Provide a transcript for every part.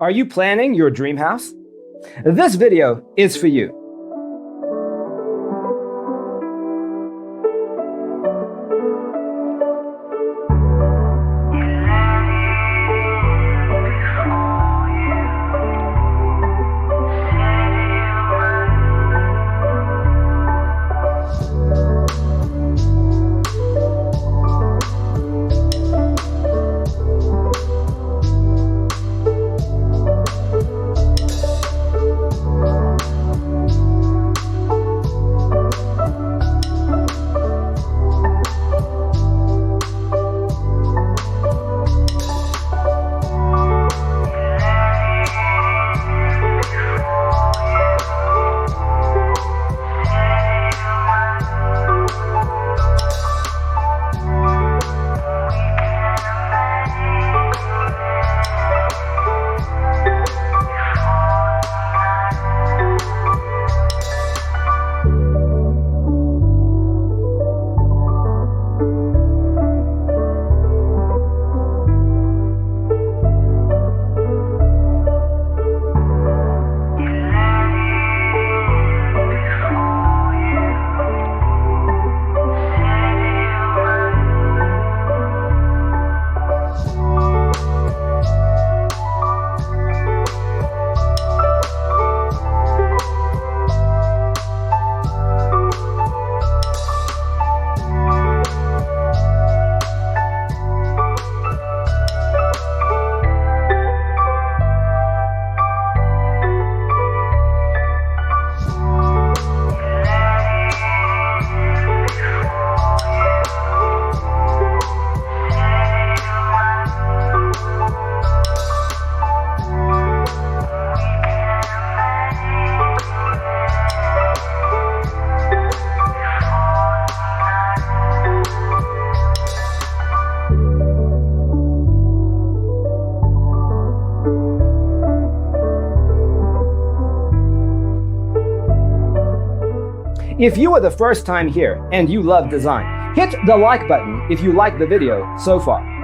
Are you planning your dream house? This video is for you. If you are the first time here and you love design, hit the like button if you like the video so far.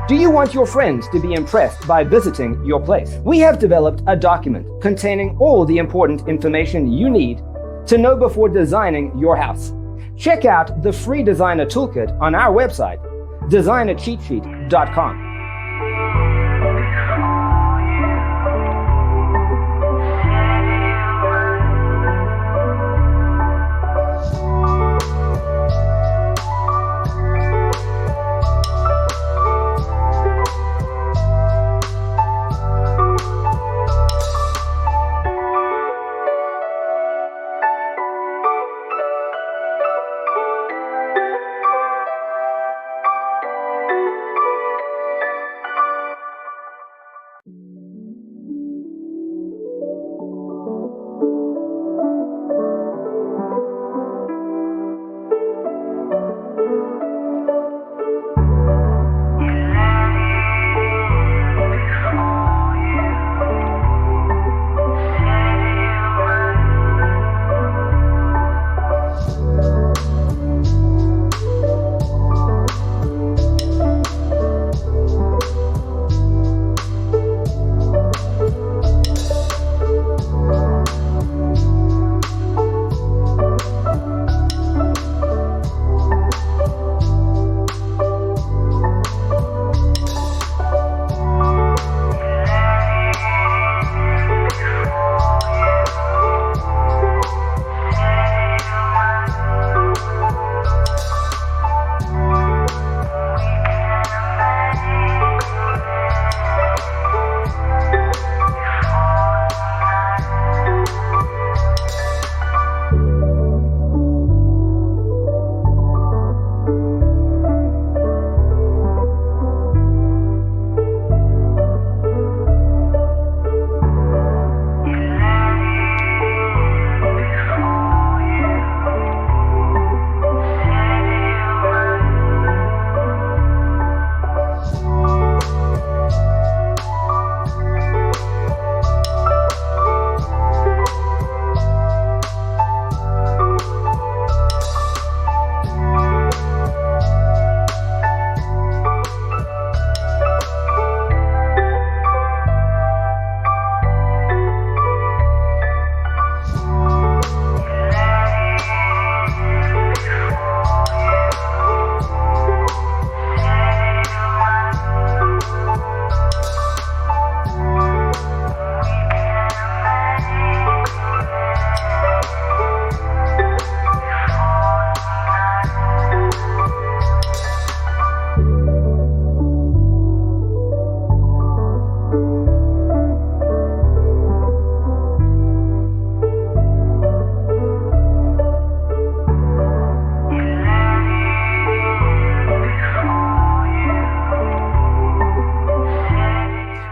Do you want your friends to be impressed by visiting your place? We have developed a document containing all the important information you need to know before designing your house. Check out the free designer toolkit on our website, designercheatsheet.com.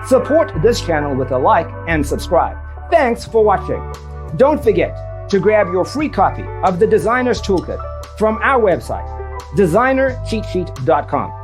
Support this channel with a like and subscribe. Thanks for watching. Don't forget to grab your free copy of the Designer's Toolkit from our website, designercheatsheet.com.